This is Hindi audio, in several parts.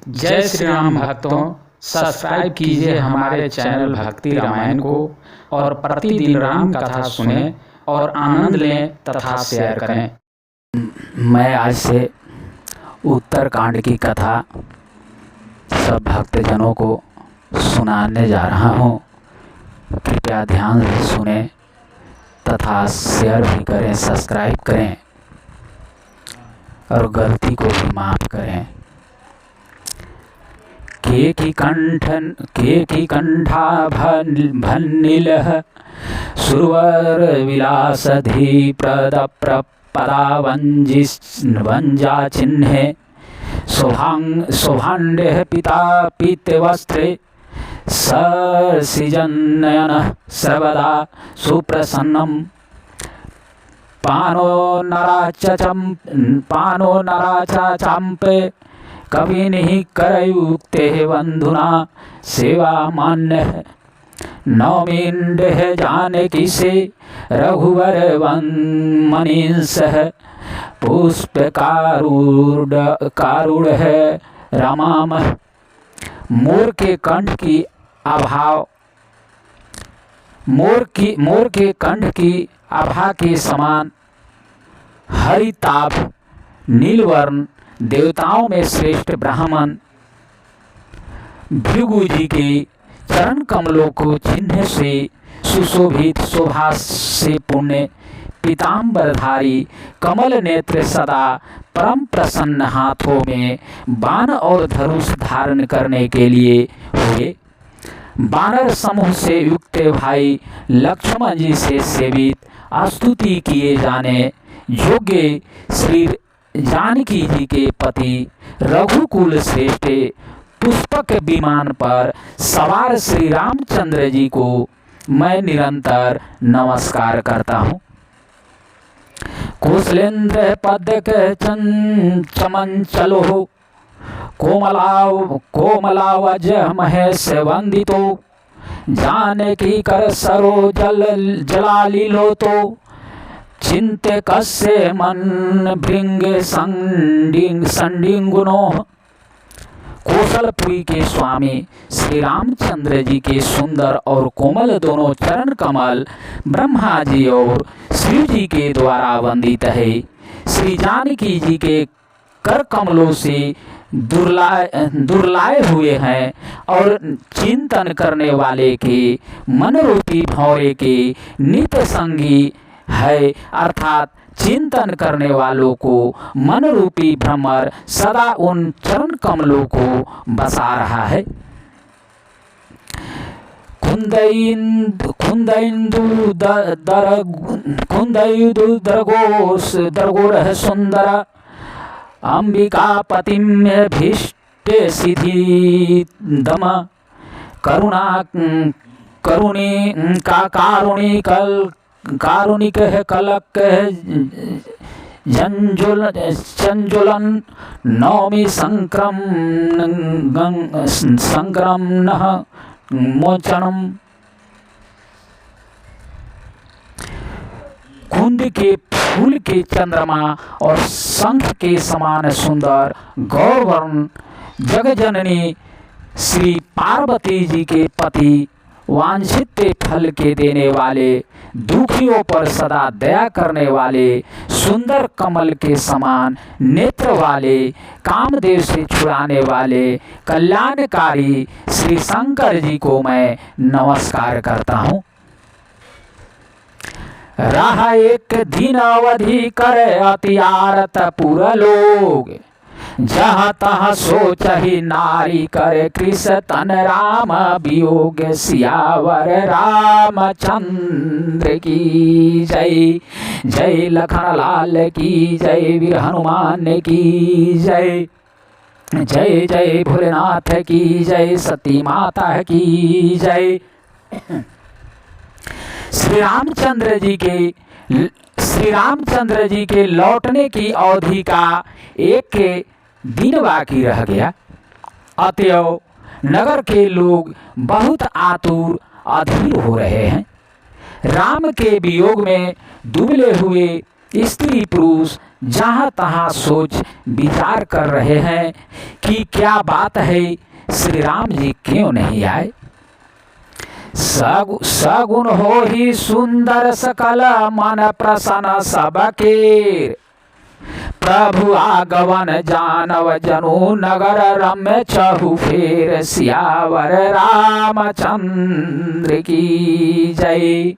जय श्री राम भक्तों, सब्सक्राइब कीजिए हमारे चैनल भक्ति रामायण को और प्रतिदिन राम कथा सुने और आनंद लें तथा शेयर करें। मैं आज से उत्तरकांड की कथा सब भक्तजनों को सुनाने जा रहा हूँ। कृपया ध्यान से सुने तथा शेयर भी करें, सब्सक्राइब करें और गलती को भी माफ़ करें। केकी कंठा भन्निलः सुरवर विलासधि प्रदा वंजा चिन्हे शोभाण्डे पिता पीतवस्त्रे सृजनयन सर्वदा सुप्रसन्नम पानो नरा चांपे कविनिः करयुक्ते बंधुना सेवा मान्य नौमींडे जानकी से रघुवर मनीषः पुष्प कारूढ़ रमाम। मोर के कंठ की आभा के समान हरिताभ नीलवर्ण देवताओं में श्रेष्ठ ब्राह्मण भृगु जी के चरण कमलों को चिन्ह से सुशोभित शोभा से पुण्य पीताम्बरधारी कमल नेत्र सदा परम प्रसन्न हाथों में बाण और धनुष धारण करने के लिए हुए बानर समूह से युक्त भाई लक्ष्मण जी से सेवित स्तुति किए जाने योग्य श्री जानकी जी के पति रघुकुल श्रेष्ठ पुष्पक विमान पर सवार श्री रामचंद्र जी को मैं निरंतर नमस्कार करता हूँ। कौशलेन्द्र पदक चमंचलो कोमलावज महेश वंदितो जानकी कर सरो जलालिलो तो चिंते कस्य मन भृंग संडिंगुनो। कौशलपुरी के स्वामी श्री रामचंद्र जी के सुंदर और कोमल दोनों चरण कमल ब्रह्मा जी और शिव जी के द्वारा वंदित है। श्री जानकी जी के कर कमलों से दुर्लाए हुए हैं और चिंतन करने वाले के मन रूपी भौरे के नित संगी है, अर्थात चिंतन करने वालों को मन रूपी भ्रमर सदा उन चरण कमलों को बसा रहा है। कुंदैन्दु दरगोर सुंदर अंबिका पतिम्य भीष्ट सिद्धि दम कारुणिक कलक चंजुलन नौमी संक्रमण मोचनम। कुंद के फूल के चंद्रमा और शंख के समान सुंदर गौरवर्ण जगजननी श्री पार्वती जी के पति वांछित फल के देने वाले दुखियों पर सदा दया करने वाले सुंदर कमल के समान नेत्र वाले कामदेव से छुड़ाने वाले कल्याणकारी श्री शंकर जी को मैं नमस्कार करता हूँ। रहा एक दिन अवधि कर अति आरत पुर लोग जहाँ तहाँ सोचहि नारी करे कृष्ण तन राम वियोग सियावर रामचंद्र की जय। जय लखन लाल की जय, वीर हनुमान की जय। जय जय भोलेनाथ की जय, सती माता की जय। श्री रामचंद्र जी के लौटने की अवधि का एक दिन बाकी रह गया। अतएव नगर के लोग बहुत आतुर अधीर हो रहे हैं। राम के वियोग में दुबले हुए स्त्री पुरुष जहाँ तहाँ सोच विचार कर रहे हैं कि क्या बात है, श्री राम जी क्यों नहीं आए। सगुन हो ही सुंदर सकल मन प्रसन्न सबके, प्रभु आगवन जानव जनु नगर रम्य चहु फेर, सियावर रामचंद्र की जय।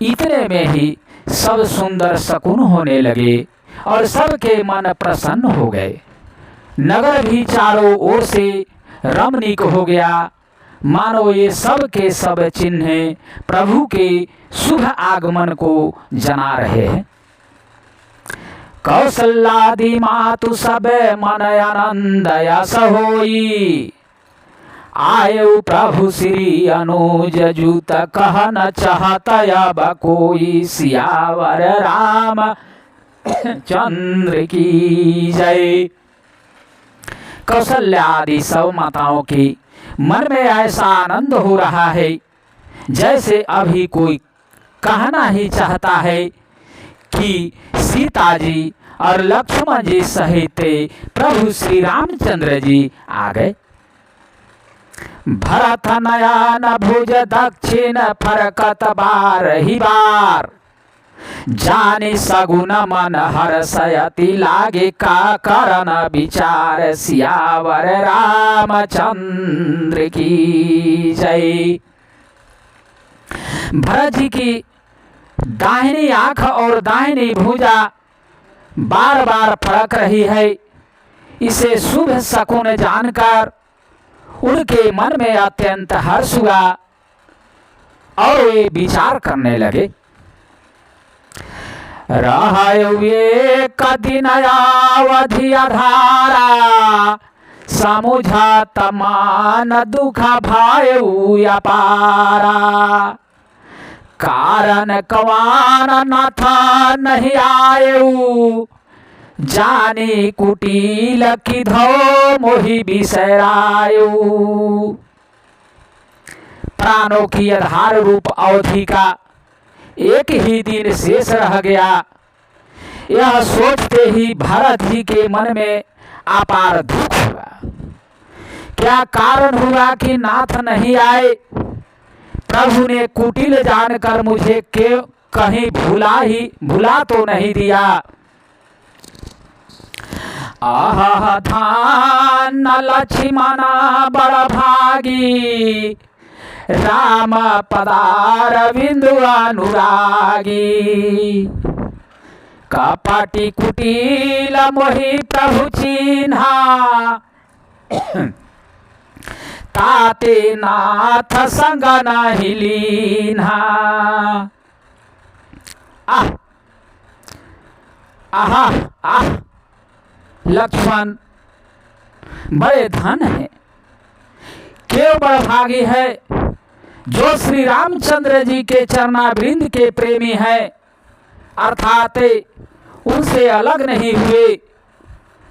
इतने में ही सब सुंदर शकुन होने लगे और सबके मन प्रसन्न हो गए। नगर भी चारों ओर से रमणीक हो गया, मानो ये सब के सब चिन्ह प्रभु के शुभ आगमन को जना रहे हैं। कौशल्यादि मातु सब मन आनंद यस होई, आयु प्रभु श्री अनुज जूत कह न चाहत अब कोई, सियावर राम चंद्र की जय। कौशल्या आदि सब माताओं की मन में ऐसा आनंद हो रहा है जैसे अभी कोई कहना ही चाहता है कि सीता जी और लक्ष्मण जी सहित प्रभु श्री रामचंद्र जी आ गए। भरत नयन भुज दक्षिण फरकत बार ही बार, जानी सगुन मन हर्षयति लागे का करन विचार, सियावर रामचंद्र की जय। भरत जी की दाहिनी आंख और दाहिनी भुजा बार बार फड़क रही है। इसे शुभ शकुन जानकर उनके मन में अत्यंत हर्ष हुआ और वे विचार करने लगे। रहे कदिन अवधि आधारा, समुझत मान दुख भयउ अपारा, कारण कवान नाथ नहीं आयु, जानी कुटिल किधो मोहि बिसरायु। प्राणों की आधार रूप अवधि का एक ही दिन शेष रह गया। यह सोचते ही भरत जी के मन में अपार दुख हुआ। क्या कारण हुआ कि नाथ नहीं आए। प्रभु ने कुटिल जानकर मुझे क्यों कहीं भुला तो नहीं दिया। आहा धान लक्ष्मण बड़ भागी, राम पदार बिंदु अनुरागी, कपटी कुटिल मोहि प्रभु चिन्हा, ताते नाथ संग नाही लीन्हा। आहा आह लक्ष्मण बड़े धन है, क्यों बड़ भागी है जो श्री रामचंद्र जी के चरणावृंद के प्रेमी है, अर्थात उनसे अलग नहीं हुए।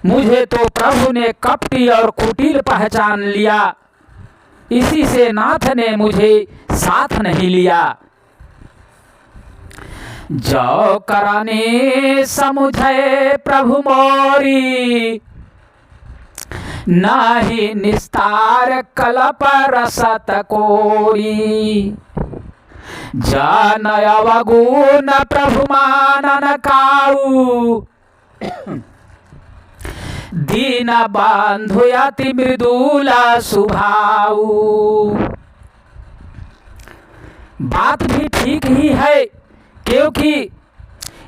मुझे तो प्रभु ने कपटी और कुटिल पहचान लिया, इसी से नाथ ने मुझे साथ नहीं लिया। जो कराने समुझे प्रभु मोरी, नाही निस्तार कलप रसत कोरी, जन अवगुण प्रभु मानन काऊ, दीन बंधु अति मृदुल सुभाऊ। बात भी ठीक ही है, क्योंकि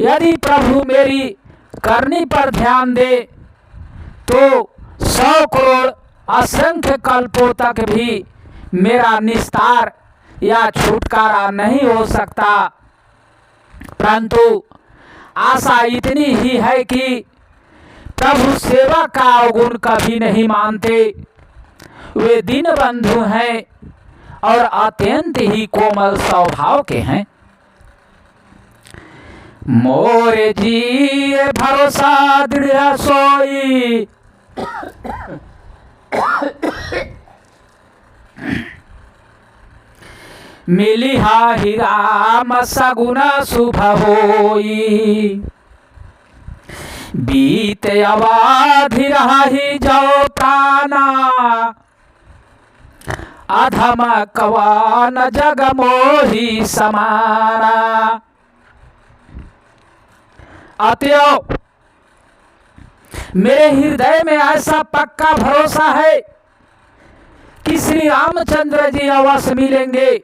यदि प्रभु मेरी करनी पर ध्यान दे तो 100 करोड़ असंख्य कल्पों तक भी मेरा निस्तार या छुटकारा नहीं हो सकता। परंतु आशा इतनी ही है कि प्रभु सेवा का अवगुण कभी नहीं मानते। वे दीन बंधु हैं और अत्यंत ही कोमल स्वभाव के हैं। मोरे जी भरोसा दृढ़ सोई, मिली ही राम सगुन शुभ होई। बीते अवधि रही जो प्राणा, अधम कवन जग मोहि समाना। अतएव मेरे हृदय में ऐसा पक्का भरोसा है कि श्री रामचंद्र जी अवश्य मिलेंगे,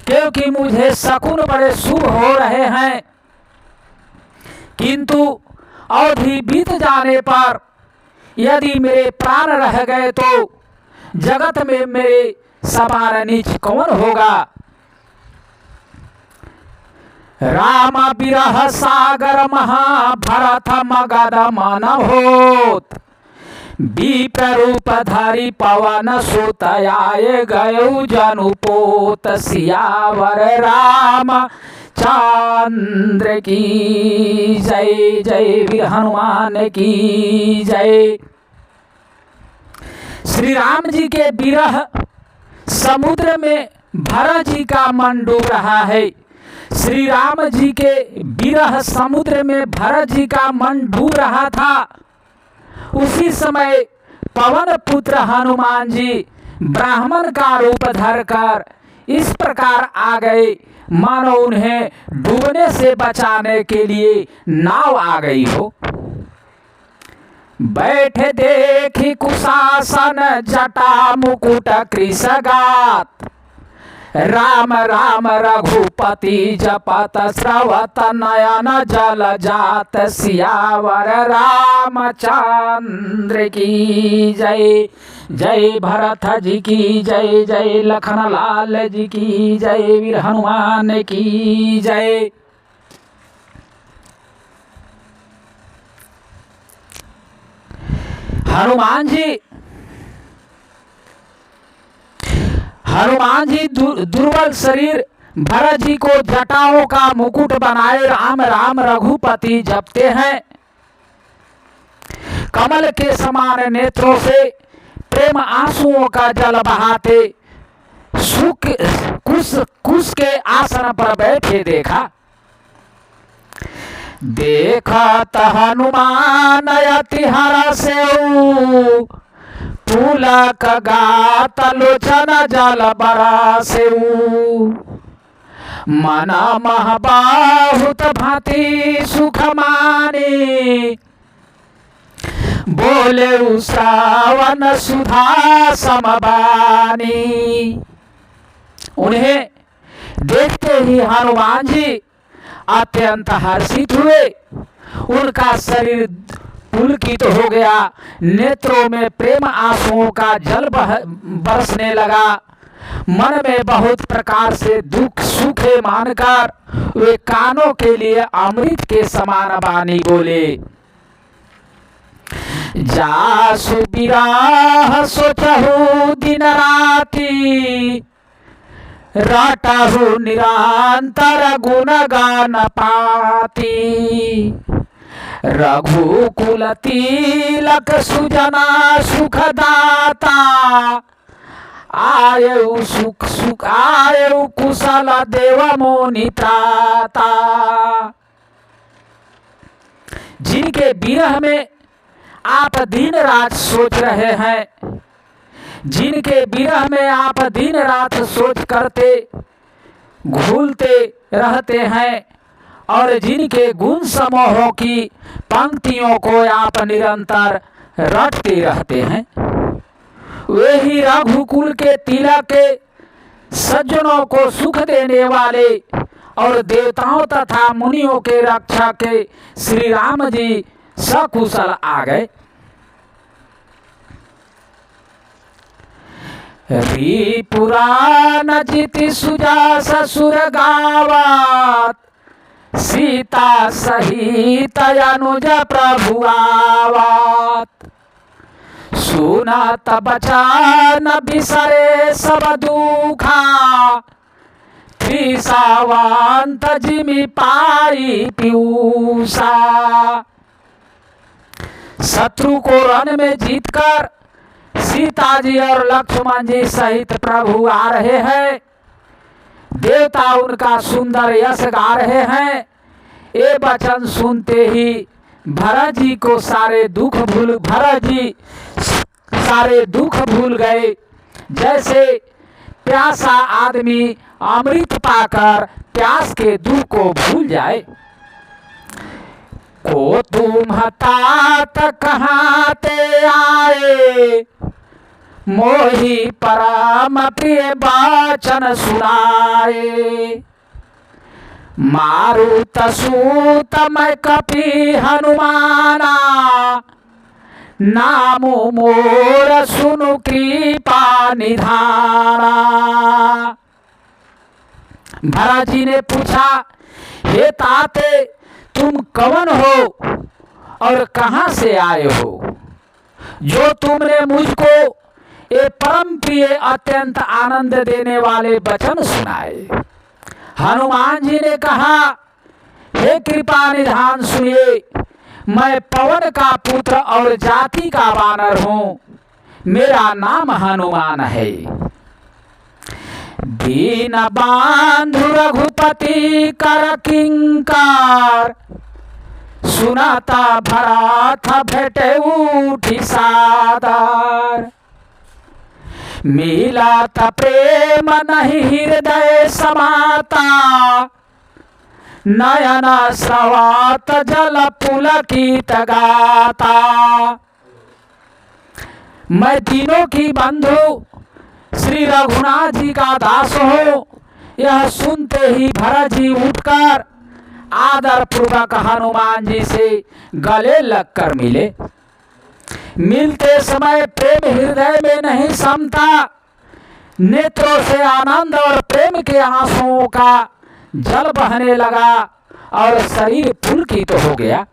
क्योंकि मुझे शकुन बड़े शुभ हो रहे हैं। किंतु अवधि बीत जाने पर यदि मेरे प्राण रह गए तो जगत में मेरे समान नीच कौन होगा। राम बिरह सागर महाभरत मगध मन होत, विप्ररूप धरि पवन सुत आए गयौ जनुपोत। सियावर राम चंद्र की जय, जय वीर हनुमान की जय। श्री राम जी के विरह समुद्र में भरत जी का मन डूब रहा है। श्री राम जी के विरह समुद्र में भरत जी का मन डूब रहा था। उसी समय पवन पुत्र हनुमान जी ब्राह्मण का रूप धरकर इस प्रकार आ गए मानो उन्हें डूबने से बचाने के लिए नाव आ गई हो। बैठे देखी कुशासन जटा मुकुट कृषगात, राम राम रघुपति जपत श्रवत नयन जल जात। सियावर रामचंद्र की जय, जय भरत जी की जय, जय लखन लाल जी की जय, वीर हनुमान की जय। हनुमान जी दुर्बल शरीर भरत जी को जटाओं का मुकुट बनाए राम राम रघुपति जपते हैं। कमल के समान नेत्रों से प्रेम आंसुओं का जल बहाते कुश के आसन पर बैठे देखा। देखत हनुमान अति हरसेउ, पुलक गात लोचन जल बरसेउ। मन मह बहुत भांति सुख मानी, बोले श्रावण सुधा समबानी। उन्हें देखते ही हनुमान जी अत्यंत हर्षित हुए। उनका शरीर पुलकित हो गया, नेत्रों में प्रेम आंसुओं का जल बरसने लगा। मन में बहुत प्रकार से दुख सुखे मानकर वे कानों के लिए अमृत के समान वाणी बोले। जासु बिराह सोचहु दिन राति, रटहु निरंतर गुण गान पाती। रघुकुल तिलक सुजना सुखदाता, आयु सुख सुख आयु कुशल देव मोनि त्राता। जिनके विरह में आप दिन रात सोच रहे हैं, जिनके विरह में आप दिन रात सोच करते घूलते रहते हैं और जिनके गुण समूहों की पंक्तियों को आप निरंतर रटते रहते हैं, वे ही रघुकुल के तिलक के सज्जनों को सुख देने वाले और देवताओं तथा मुनियों के रक्षा के श्री राम जी सकुशल आ गए। री पुराण जिति सुजा ससुर गावत, सीता सहित अनुज प्रभु आवत। सुनत बचन बिसरे सब दुखा, त्रिसावंत जिमि पाई पीयूषा। शत्रु को रण में जीतकर सीता जी और लक्ष्मण जी सहित प्रभु आ रहे हैं। देवता उनका सुंदर यश गा रहे हैं। ये वचन सुनते ही भरत जी को सारे दुख भूल गए। जैसे प्यासा आदमी अमृत पाकर प्यास के दुख को भूल जाए। को तुम तात कहाँ ते आए, मोहि परम प्रिय वचन सुनाए। मारुत सूत मैं कपि हनुमाना, नामो मोर सुनु कृपा निधाना। भरत जी ने पूछा, हे ताते तुम कौन हो और कहाँ से आए हो, जो तुमने मुझको ये परम प्रिय अत्यंत आनंद देने वाले वचन सुनाए। हनुमान जी ने कहा, हे कृपा निधान सुनिए, मैं पवन का पुत्र और जाति का वानर हूँ, मेरा नाम हनुमान है। दीन बांधु रघुपति कर किंकर, सुनाता भरत भेटे उठी सादर। मिलात प्रेम नहीं हृदय समाता, नयन स्रवात जल पुलकित गाता। मैं तीनों की बंधु श्री रघुनाथ जी का दास हो। यह सुनते ही भरत जी उठकर आदर पूर्वक हनुमान जी से गले लगकर मिले। मिलते समय प्रेम हृदय में नहीं समता, नेत्रों से आनंद और प्रेम के आंसुओं का जल बहने लगा और शरीर पुलकित हो गया।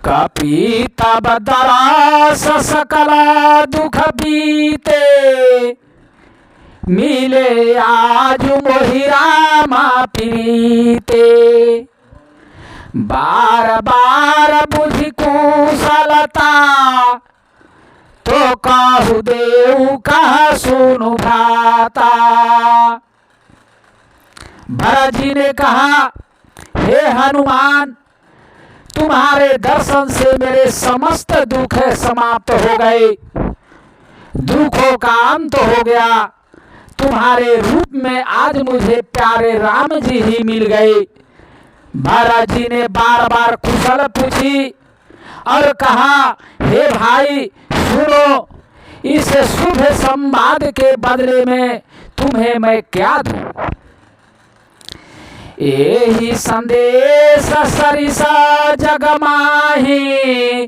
कपि तब दरास सकला दुख बीते, मिले आज मोहि रामा प्रीते। बार बार बुझि कुशलता, तो कहु देऊ कह सुनु भ्राता। भरत जी ने कहा, हे हनुमान, तुम्हारे दर्शन से मेरे समस्त दुख समाप्त हो गए, दुखों का अंत हो गया। तुम्हारे रूप में आज मुझे प्यारे राम जी ही मिल गए। भरत जी ने बार बार कुशल पूछी और कहा, हे भाई सुनो, इस शुभ संवाद के बदले में तुम्हें मैं क्या दूं। एहि संदेश सरिसा जग माही,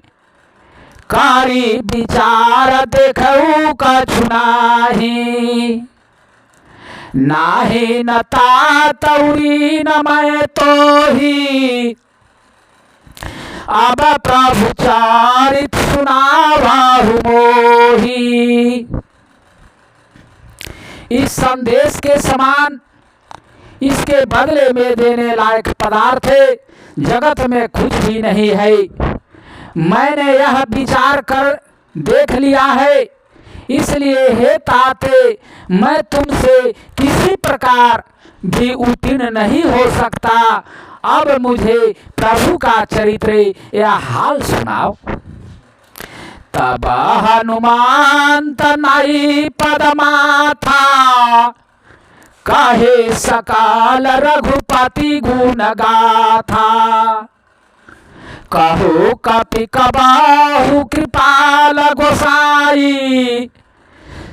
कारी विचार देखऊ कछु नाही। नाही न तातौरी न मैं तो ही, अब प्रभु चारित सुनावाहु मोही। इस संदेश के समान इसके बदले में देने लायक पदार्थ जगत में कुछ भी नहीं है। मैंने यह विचार कर देख लिया है, इसलिए हे ताते, मैं तुमसे किसी प्रकार भी उत्तीर्ण नहीं हो सकता। अब मुझे प्रभु का चरित्र या हाल सुनाओ। तब हनुमान तनई पदमाथा, कहे सकाल रघुपति गुण गाथा। कहो कपि कबाहु कृपाल गोसाई,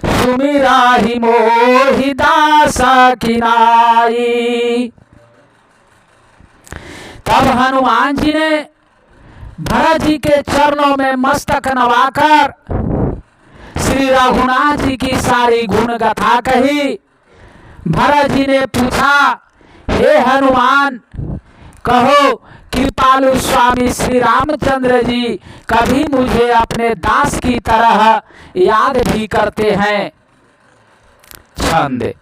सुमिराहि मोहि दास किनाई। तब हनुमान जी ने भरत जी के चरणों में मस्तक नवाकर श्री रघुनाथ जी की सारी गुण गाथा कही। भरत जी ने पूछा, हे हनुमान, कहो कृपालु स्वामी श्री रामचंद्र जी कभी मुझे अपने दास की तरह याद भी करते हैं। छंद।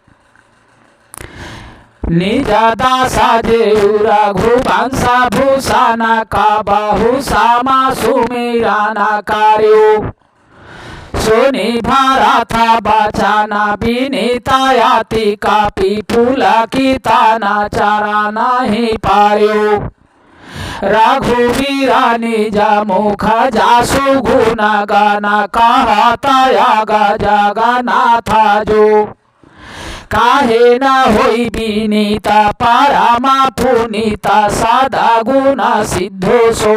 निज दासा जेऊ रघुवंश भूषण का बहु सामा सुमीरा न कार्यो। सुनि भरत बचन विनीतायाति कपि पुलकित न चरा नहीं पायो। रघुवीरा निज मुख जासु गुण गान कहता याग जगन्नाथ जो। काहे न होई विनीत परमा पुनीत सदा गुण सिद्धो सो।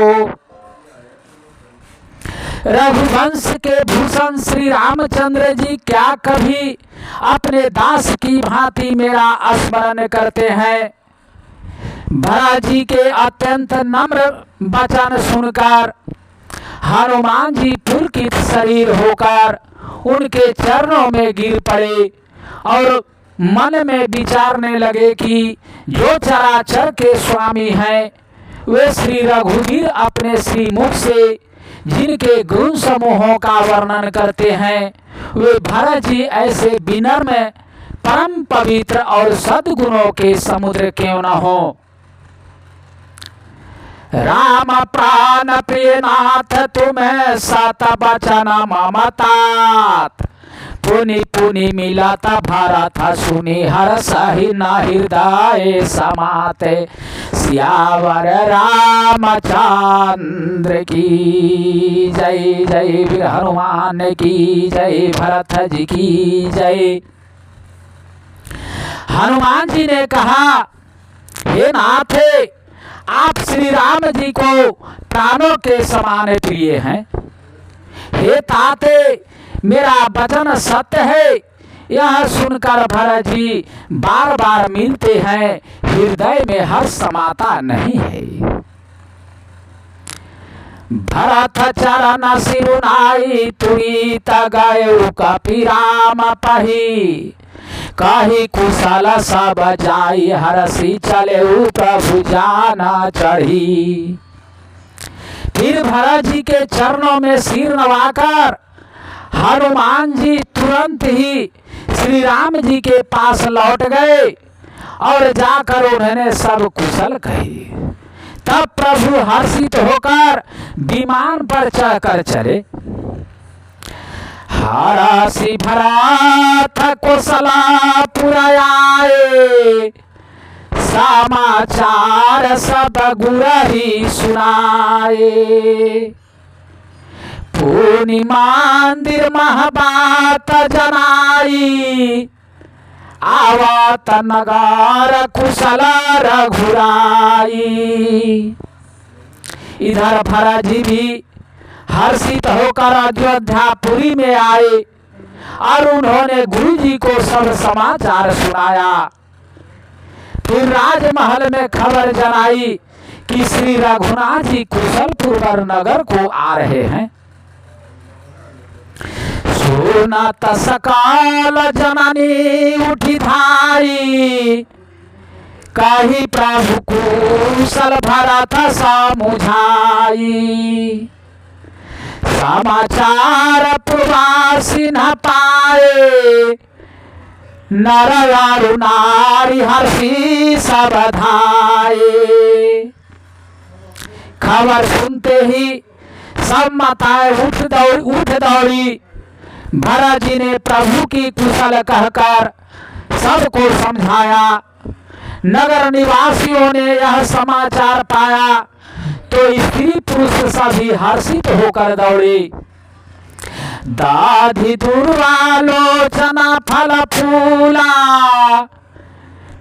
रघुवंश के भूषण श्री रामचंद्र जी क्या कभी अपने दास की भांति मेरा स्मरण करते हैं? भरत जी के अत्यंत नम्र वचन सुनकर हनुमान जी पुलकित शरीर होकर उनके चरणों में गिर पड़े और मन में विचारने लगे कि जो चराचर के स्वामी हैं वे श्री रघुवीर अपने श्री मुख से जिनके गुण समूहों का वर्णन करते हैं वे भरत जी ऐसे विनम्र परम पवित्र और सद्गुणों के समुद्र क्यों न हो। राम प्राण प्रिय नाथ तुम्हें सत बचन ममतात। पुनि पुनि मिलत भरत सुनि हर्षहि न हृदय समाते। सियावर रामचंद्र की जय। जय वीर हनुमान की जय। भरत जी की जय। हनुमान जी ने कहा, हे नाथ, आप श्री राम जी को प्राणों के समान प्रिय हैं। हे ताते, मेरा वचन सत्य है। यह सुनकर भरत जी बार बार मिलते हैं, हृदय में हर्ष समाता नहीं है। भरत चरण सिरुनाई तुरीत गए कपि राम पही। कही कुशल सब जाई हरसी चले प्रभु जाना चढ़ी। फिर भरत जी के चरणों में सिर नवाकर हनुमान जी तुरंत ही श्री राम जी के पास लौट गए और जाकर उन्होंने सब कुशल कही। तब प्रभु हर्षित होकर विमान पर चढ़कर चले। हरसी भरत कुशला पुराए। समाचार सब गुरहि सुनाए। पुनि मंदिर महबात जनाई। आवत नगर कुशल रघुराई। इधर भरत जी भी हर्षित होकर अयोध्यापुरी में आए और उन्होंने गुरु जी को सब समाचार सुनाया। फिर राजमहल में खबर जनाई कि श्री रघुनाथ जी कुशलपुर नगर को आ रहे हैं। सुनत सकाल जननी उठी धाई। कही प्रभु कुशल भरत समुझाई। समाचार पुरवासी न पाए। नर और नारी हर्षी सब धाये। खबर सुनते ही सब माताएं उठ दौड़ी। भरत जी ने प्रभु की कुशल कहकर सबको समझाया। नगर निवासियों ने यह समाचार पाया तो स्त्री पुरुष सभी हर्षित होकर दौड़े। दाधि दुर्वालोचना फल फूला।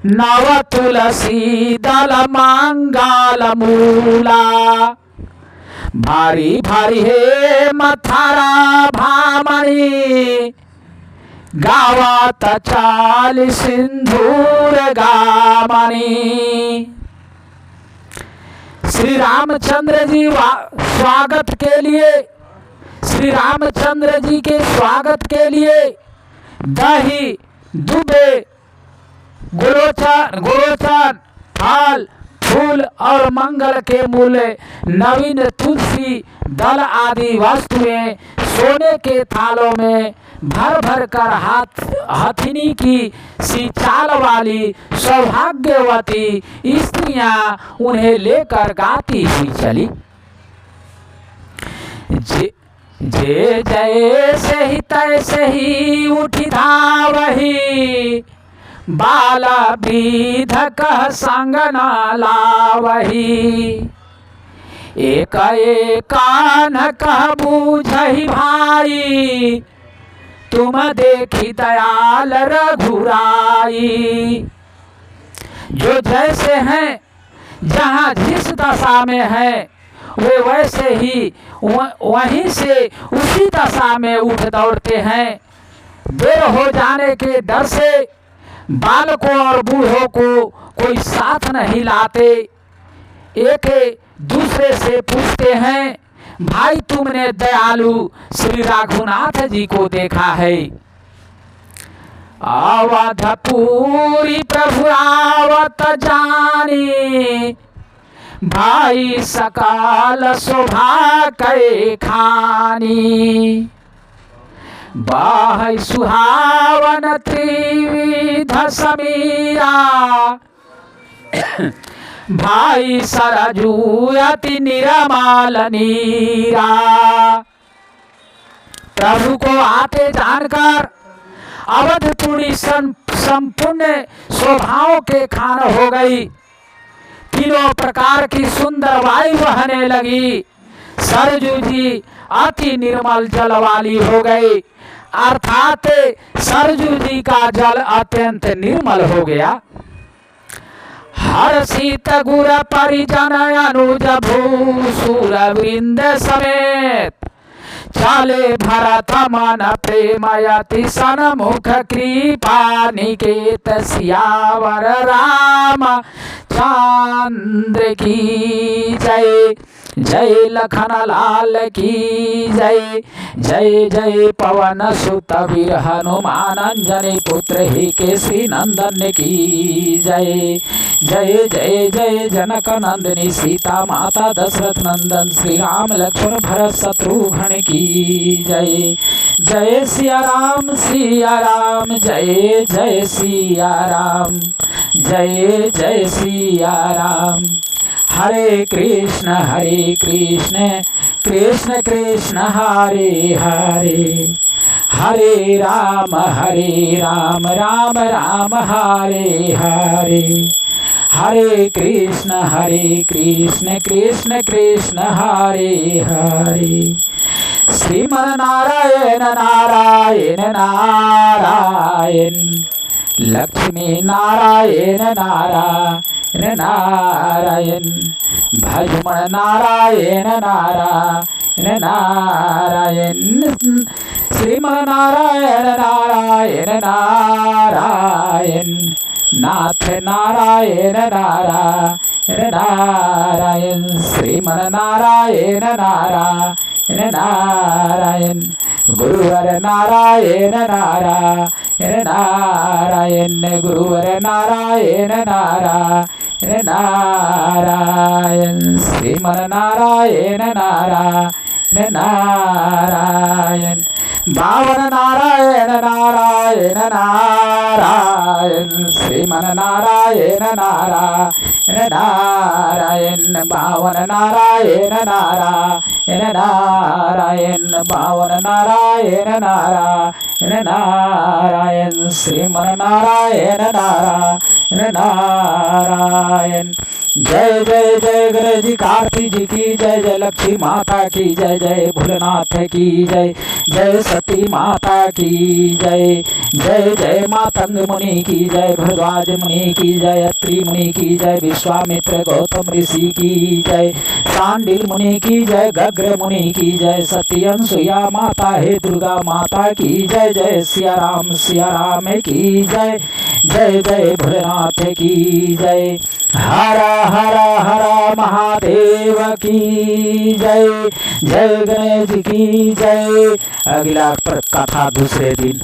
नव तुलसी दल मंगल मूला। भारी भारी हे मथारा भामणी। गावत चाल सिंधूर गामणी। श्री रामचंद्र जी स्वागत के लिए श्री रामचंद्र जी के स्वागत के लिए दही दुबे गोलोचन फल फूल और मंगल के मूल्य नवीन तुलसी दल आदि वस्तुएं सोने के थालों में भर भर कर हथिनी की सी चाल वाली सौभाग्यवती स्त्रियां उन्हें लेकर गाती हुई चली। जे जैसे ही तैसे ही उठी धावही। बाला विध कह संग न लावही। एक कान कह बूझहि भाई, तुम देखी दयाल रघुराई। जो जैसे हैं जहाँ जिस दशा में है, वे वैसे ही वहीं से उसी दशा में उठ दौड़ते हैं। देर हो जाने के डर से बालकों और बूढ़ों को कोई साथ नहीं लाते। एक दूसरे से पूछते हैं, भाई तुमने दयालु श्री रघुनाथ जी को देखा है? अवधपुरी प्रभु आवत जानी, भाई सकाल शोभा कै खानी। बाह सुहावन त्रिविध समीरा, भाई सरजू अति निरमल नीरा। प्रभु को आते जानकर अवधपुरी संपूर्ण स्वभाव के खान हो गई। तीनों प्रकार की सुंदर वायु बहने लगी। सरजू जी अति निर्मल जल वाली हो गई, अर्थात सरजू जी का जल अत्यंत निर्मल हो गया। हर्षित गुर परिजन अनुज भूसुर वृंद समेत, चले भरत मन प्रेमयति सन्मुख कृपा निकेत सियावर राम चंद्र की जय। जय लखन लाल की जय। जय जय पवन सुत वीर हनुमान अंजनी पुत्र ही केसरी नंदन की जय। जय जय जय जनक नंदिनी सीता माता दशरथ नंदन श्री राम लक्ष्मण भरत शत्रुघ्न की जय। जय सिया राम जय जय सिया राम, जय जय सिया राम। हरे कृष्ण कृष्ण कृष्ण हरे हरे, हरे राम राम राम हरे हरे। हरे कृष्ण कृष्ण कृष्ण हरे हरे। श्रीमन नारायण नारायण नारायण, लक्ष्मी नारायण नारायण नारायण, भजमन नारायण नारायण नारायण। श्रीमन नारायण नारायण नारायण, नाथ नारायण नारायण नारायण। श्रीमन नारायण नारायण नारायण, गुरुवर नारायण नारायण नारायण, गुरुवर नारायण नारायण नारायण। श्रीमन नारायण नारायण नारायण, बावन नारायण नारायण नारायण। श्रीमन नारायण नारायण नारायण, बावन नारायण नारायण नारायण, बावन नारायण नारायण नारायण। श्रीमन नारायण नारायण नारायण। जय जय जय गणेश जी कार्तिक जी की जय। जय लक्ष्मी माता की जय। जय भोलेनाथ की जय। जय सती माता की जय। जय जय मातंग मुनि की जय। भरद्वाज मुनि की जय। अत्रि मुनि की जय। विश्वामित्र गौतम ऋषि की जय। सांडिल मुनि की जय। गग्र मुनि की जय। सती अनसुया माता है दुर्गा माता की जय। जय सिया राम की जय। जय जय भोलेनाथ की जय। हर हर हर महादेव की जय। जय गणेश की जय। अगला कथा दूसरे दिन।